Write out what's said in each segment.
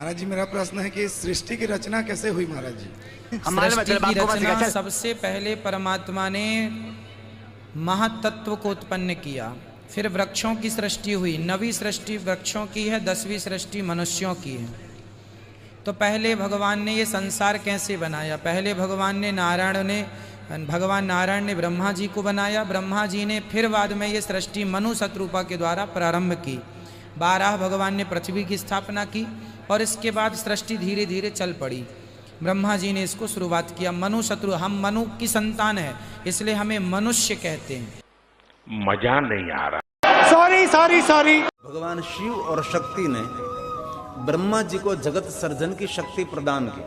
महाराज जी, मेरा प्रश्न है कि सृष्टि की रचना कैसे हुई महाराज जी? सृष्टि की रचना सबसे पहले परमात्मा ने महातत्व को उत्पन्न किया, फिर वृक्षों की सृष्टि हुई। 9वीं सृष्टि वृक्षों की है, 10वीं सृष्टि मनुष्यों की है। तो पहले भगवान ने ये संसार कैसे बनाया? पहले भगवान नारायण ने ब्रह्मा जी को बनाया। ब्रह्मा जी ने फिर बाद में ये सृष्टि मनु शत्रुपा के द्वारा प्रारंभ की। 12 भगवान ने पृथ्वी की स्थापना की और इसके बाद सृष्टि धीरे धीरे चल पड़ी। ब्रह्मा जी ने इसको शुरुआत किया। मनु शत्रु, हम मनु की संतान है, इसलिए हमें मनुष्य कहते हैं। मजा नहीं आ रहा। सॉरी। भगवान शिव और शक्ति ने ब्रह्मा जी को जगत सर्जन की शक्ति प्रदान की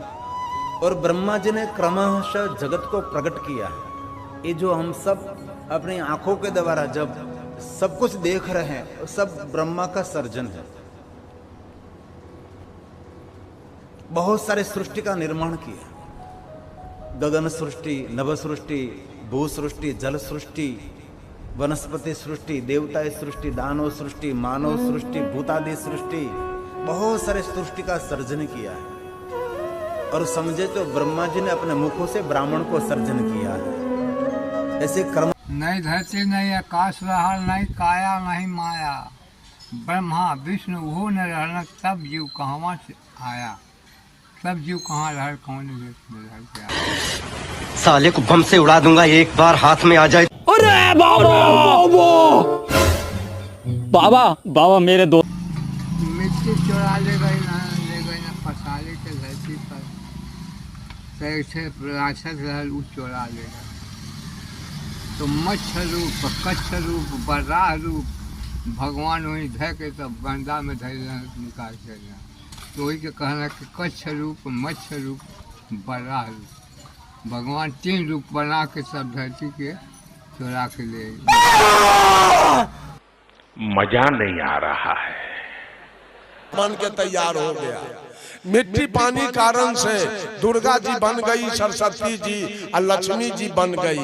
और ब्रह्मा जी ने क्रमशः जगत को प्रकट किया। ये जो हम सब अपनी आंखों के द्वारा जब सब कुछ देख रहे हैं, सब ब्रह्मा का सर्जन है। बहुत सारे सृष्टि का निर्माण किया। गगन सृष्टि, नभ सृष्टि, भू सृष्टि, जल सृष्टि, वनस्पति सृष्टि, देवता सृष्टि, दानव सृष्टि, मानव सृष्टि, भूतादि सृष्टि, बहुत सारे सृष्टि का सर्जन किया है। और समझे तो ब्रह्मा जी ने अपने मुखों से ब्राह्मण को सर्जन किया है। ऐसे कर्म नहीं धरती नहीं आकाश रहा, नहीं काया नहीं माया, ब्रह्मा विष्णु वो न रहना, तब जीव कहाँ से आया, तब जीव कहाँ रह, कौन रह। साले को बम से उड़ा दूंगा एक बार हाथ में आ जाए। अरे बाबा मेरे दो मिट्टी चुरा ले गई ना पसाले के धरती पर, कैसे राक्षस रहल उ चुरा ले गई। तो मत्स्य रूप, कच्छ रूप, बराह रूप भगवान वही धर के तब बंदा में धर निकाल के। तो वही के कहना कि कच्छ रूप, मत्स्य रूप, बराह रूप, भगवान 3 रूप बना के सब धरती के चुरा के ले। मजा नहीं आ रहा है। बन के तैयार हो गया। मिट्टी पानी कारण से दुर्गा जी बन गई, सरस्वती जी और लक्ष्मी जी बन गई।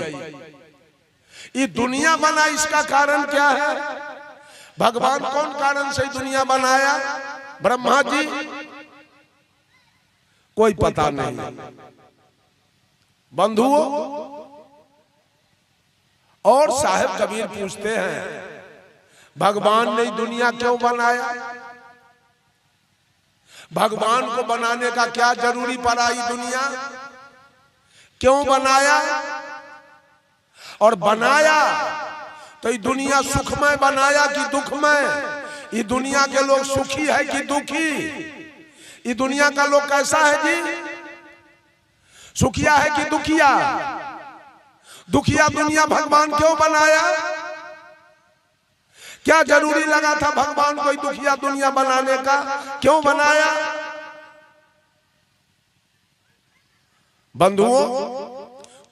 ये दुनिया बना, इसका कारण क्या है? भगवान कौन कारण से दुनिया बनाया? ब्रह्मा जी? कोई पता नहीं। बंधुओं और साहिब कबीर पूछते हैं, भगवान ने दुनिया क्यों बनाया? भगवान को बनाने का क्या जरूरी पड़ा? ये दुनिया क्यों बनाया? और बनाया तो ये दुनिया सुखमय बनाया कि दुखमय? ये दुनिया के लोग सुखी है कि दुखी? ये दुनिया का लोग कैसा है जी? सुखिया है कि दुखिया? दुखिया दुनिया भगवान क्यों बनाया? क्या जरूरी लगा था भगवान को दुखिया दुनिया बनाने का? क्यों बनाया? बंधुओं,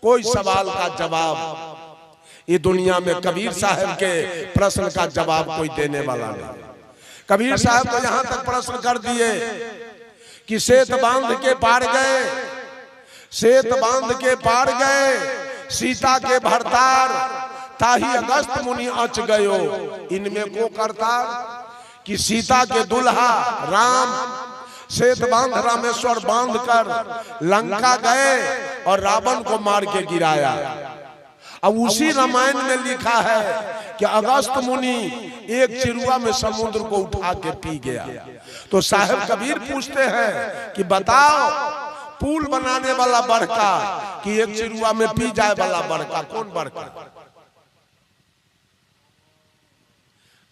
कोई सवाल का जवाब ये दुनिया में कबीर साहब के प्रश्न का जवाब कोई देने वाला नहीं। कबीर साहब तो यहां तक प्रश्न कर दिए कि सेत बांध के पार गए, सेत बांध के पार गए, सीता के भरतार, ताही अगस्त मुनि अच गयो, इनमें को करतार। कि सीता के दुल्हा राम सेत बांध रामेश्वर बांध कर लंका गए और रावण को मार के गिराया। अब उसी रामायण में लिखा है कि अगस्त मुनि एक चिरुआ में समुद्र को उठा के पी गया। तो साहिब कबीर पूछते हैं कि बताओ, पुल बनाने वाला बड़का कि एक चिरुआ में पी जाए वाला बड़का? कौन बड़का?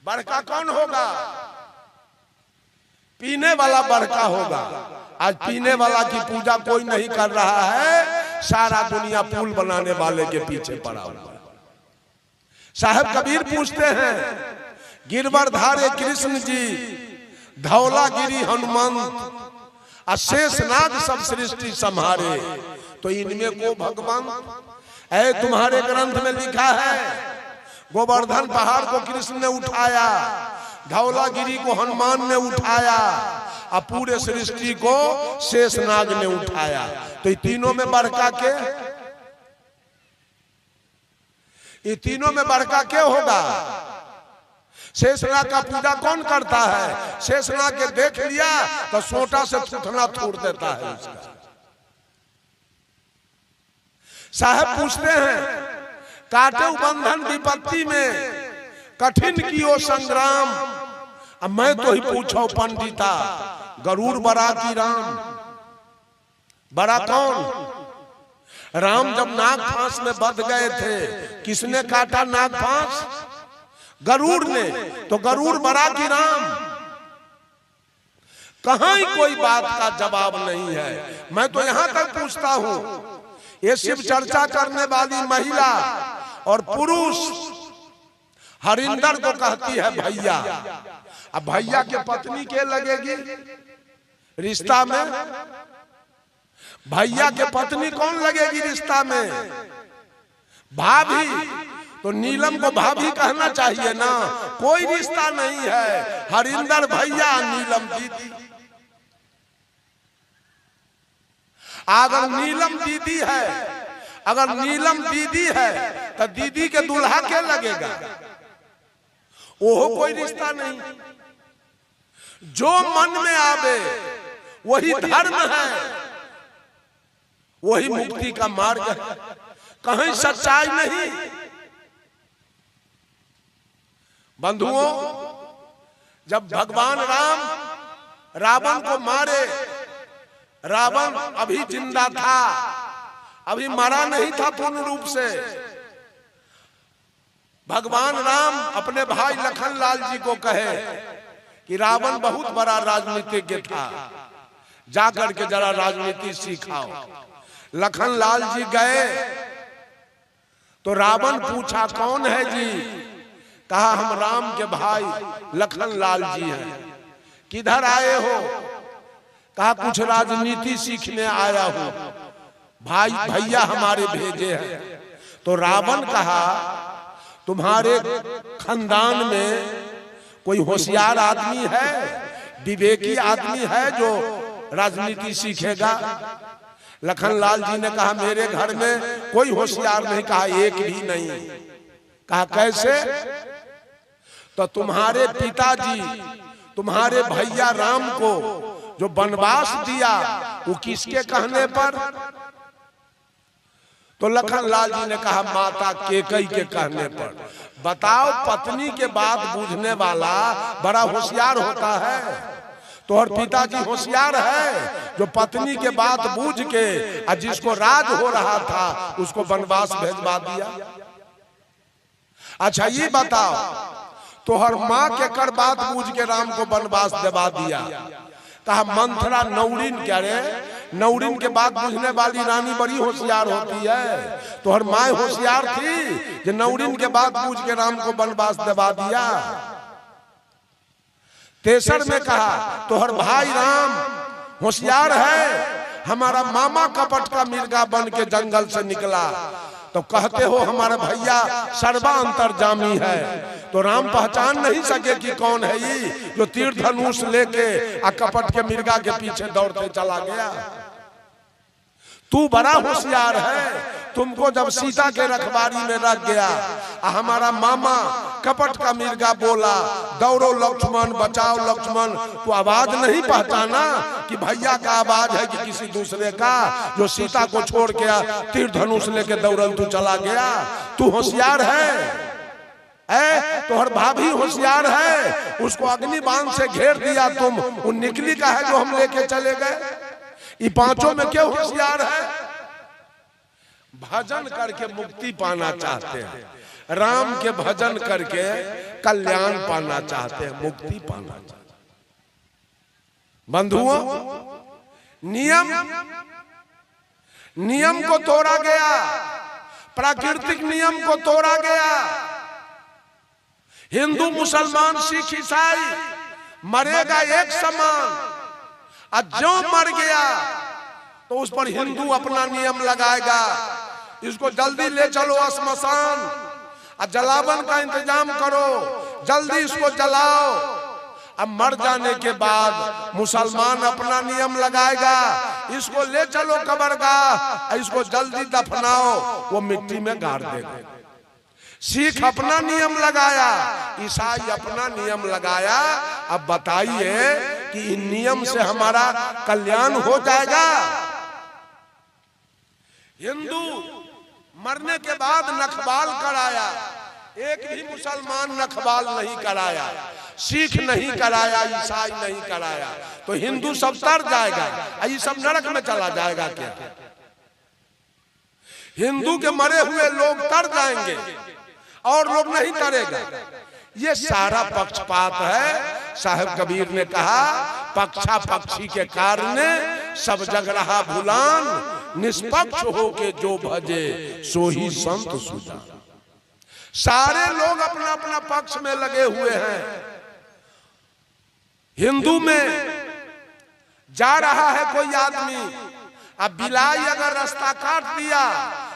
बड़का कौन होगा? पीने वाला बड़का होगा। आज पीने वाला की पूजा कोई नहीं कर रहा है, सारा दुनिया पुल बनाने वाले के पीछे पड़ा हुआ। साहब कबीर पूछते हैं, गिरवरधारे कृष्ण जी, धौलागिरी हनुमंत, अशेषनाग सब सृष्टि संहारे, तो इनमें को भगवान? ऐ तुम्हारे ग्रंथ में लिखा है गोवर्धन पहाड़ को कृष्ण ने उठाया, धौलागिरी को हनुमान ने उठाया और पूरे सृष्टि को शेषनाग ने उठाया। तो ये तीनों में बड़का के? ये तीनों में बड़का क्या होगा? शेषनाग का पूजा कौन करता है? शेषनाग के देख लिया तो सोटा से थूथना थूर देता है उसका। साहब पूछते हैं, काटे बंधन विपत्ति में कठिन कियो संग्राम। अब मैं तो ही पूछो पंडिता, गरुड़ बड़ा की राम? बड़ा कौन? राम जब नाग फांस में बंध गए थे, किसने काटा नाग फांस? गरुड़ ने। तो गरुड़ बड़ा की राम? कहां ही कोई बात का जवाब नहीं है। मैं तो यहां तक पूछता हूं, ये शिव चर्चा करने वाली महिला और पुरुष हरिंदर को कहती है भैया। अब भैया के पत्नी के लगेगी रिश्ता में? भैया के पत्नी कौन लगेगी रिश्ता में? भाभी। तो नीलम को भाभी कहना चाहिए ना। कोई रिश्ता नहीं है, हरिंदर भैया, नीलम दीदी। अगर नीलम दीदी है, अगर नीलम दीदी है तो दीदी के दूल्हा के लगेगा? ओहो कोई रिश्ता नहीं। जो मन में आवे वही धर्म है, वही मुक्ति का मार्ग है, कहीं सच्चाई नहीं। बंधुओं, जब भगवान राम रावण को मारे, रावण अभी जिंदा था, अभी मरा नहीं था पूर्ण रूप से। भगवान राम अपने भाई लखनलाल जी को कहे कि रावण बहुत बड़ा राजनीतिज्ञ था, जाकर के जरा राजनीति सिखाओ। लखनलाल जी गए तो रावण पूछा, कौन है जी? कहा, हम राम के भाई लखनलाल जी हैं। किधर आए हो? कहा, कुछ राजनीति सीखने आया हूं, भाई भैया हमारे भेजे हैं। तो रावण कहा, तुम्हारे खानदान में कोई होशियार आदमी है, विवेकी आदमी है जो राजनीति सीखेगा? लखनलाल जी ने कहा, मेरे घर में कोई होशियार नहीं। कहा, एक भी नहीं। कहा, कैसे? तो तुम्हारे पिताजी तुम्हारे भैया राम को जो वनवास दिया वो किसके कहने पर? तो लखनलाल जी ने कहा, माता केकई के कहने पर। बताओ, पत्नी के बात बूझने वाला बड़ा होशियार होता है। तो और पिताजी होशियार है जो पत्नी के बात बूझ के और जिसको राज हो रहा था उसको वनवास भेजवा दिया। अच्छा ये बताओ, तो हर माँ के कर बात बूझ के राम को वनवास दिवा दिया। कहा, मंथरा नौरिन, क्या रे? नौरिन के बात बूझने वाली रानी बड़ी होशियार होती है। तो हर माँ होशियार थी जो नौरिन के बात बूझ के राम को वनवास दिवा दिया। तेसर में कहा, तो हर भाई राम होशियार है, हमारा मामा कपट का मिर्गा बन के जंगल से निकला। तो कहते हो हमारा भैया सर्वा अंतर्जामी है। तो राम पहचान नहीं सके कि कौन है ये जो तीर धनुष लेके आ कपट के मिर्गा के पीछे दौड़ते चला गया। तू बड़ा होशियार है, तुमको जब सीता के रखवारी में रख गया, हमारा मामा कपट का मिर्गा बोला, दौड़ो लक्ष्मण, बचाओ लक्ष्मण, तो आवाज नहीं पहचाना कि भैया का आवाज है कि किसी दूसरे का, जो सीता को छोड़ के तीर धनुष लेके दौड़ल तू चला गया। तू होशियार है। तो हर भाभी होशियार है, उसको अग्निबाण से घेर दिया तुम, वो निकली का है जो हम लेके चले गए। ये पांचों में क्यों होशियार है? भजन करके मुक्ति पाना चाहते हैं, राम के भजन करके कल्याण पाना चाहते हैं, मुक्ति पाना चाहते हैं। बंधुओं, नियम को तोड़ा गया, प्राकृतिक नियम को तोड़ा गया। हिंदू मुसलमान सिख ईसाई मरेगा एक समान, और जो मर गया तो उस पर हिंदू अपना नियम लगाएगा, इसको जल्दी ले चलो श्मशान, और जलावन का इंतजाम करो, जल्दी इसको जलाओ। अब मर जाने के बाद मुसलमान अपना नियम लगाएगा, इसको ले चलो कब्रगाह, इसको जल्दी दफनाओ, वो मिट्टी में गाड़ देगा। सिख अपना नियम लगाया, ईसाई अपना नियम लगाया। अब बताइए कि इन नियम से हमारा कल्याण हो जाएगा? हिंदू मरने के बाद नखबाल कराया, एक भी मुसलमान नखबाल नहीं कराया, सिख नहीं कराया, ईसाई नहीं कराया, तो हिंदू सब तर जाएगा, ये सब नरक में चला जाएगा क्या? हिंदू के मरे हुए लोग तर जाएंगे और लोग नहीं तरेगा। ये सारा पक्षपात है। साहब कबीर ने कहा, पक्षा पक्षी के कारण सब जग रहा भुलान, निष्पक्ष हो के जो भजे सो ही संत सुजान। सारे लोग अपना अपना पक्ष में लगे हुए हैं। हिंदू में जा रहा है कोई आदमी, अब बिलाई अगर रास्ता काट दिया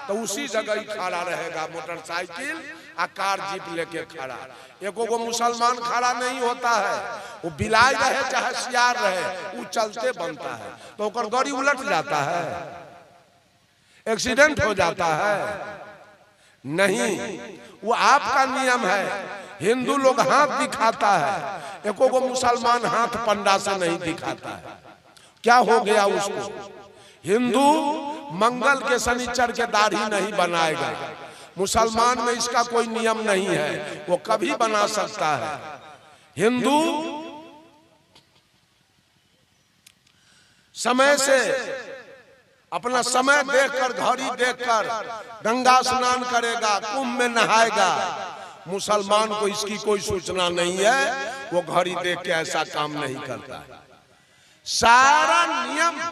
तो उसी जगह ही खड़ा रहेगा, मोटरसाइकिल आ कार जीप लेके खड़ा। एको को मुसलमान खड़ा नहीं होता है, वो बिलाई रहे चाहे सियार रहे, वो चलते बनता है तो ओकर गाड़ी उलट जाता है, एक्सीडेंट हो जाता है। नहीं, वो आपका नियम है। हिंदू लोग हाथ दिखाता है, एको को मुसलमान हाथ पंडा से नहीं दिखाता है। क्या हो गया उसको? हिंदू मंगल के शनिचर के दाढ़ी नहीं बनाएगा, मुसलमान में इसका कोई नियम नहीं है, वो कभी बना सकता है। हिंदू समय से अपना समय देखकर, घड़ी देखकर गंगा स्नान करेगा, कुंभ में नहाएगा। मुसलमान को इसकी कोई सूचना नहीं है, वो घड़ी देख के ऐसा काम नहीं करता है। सारा नियम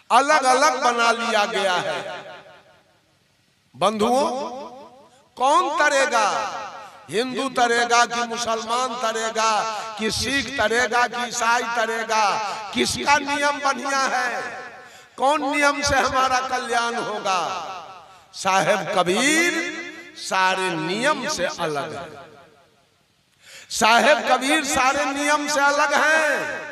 अलग अलग बना लिया गया है। बंधुओं, कौन तरेगा? हिंदू तरेगा कि मुसलमान तरेगा कि सिख तरेगा कि ईसाई तरेगा? किसका नियम बढ़िया है? कौन नियम से हमारा कल्याण होगा? साहेब कबीर सारे नियम से अलग है। साहेब कबीर सारे नियम से अलग हैं।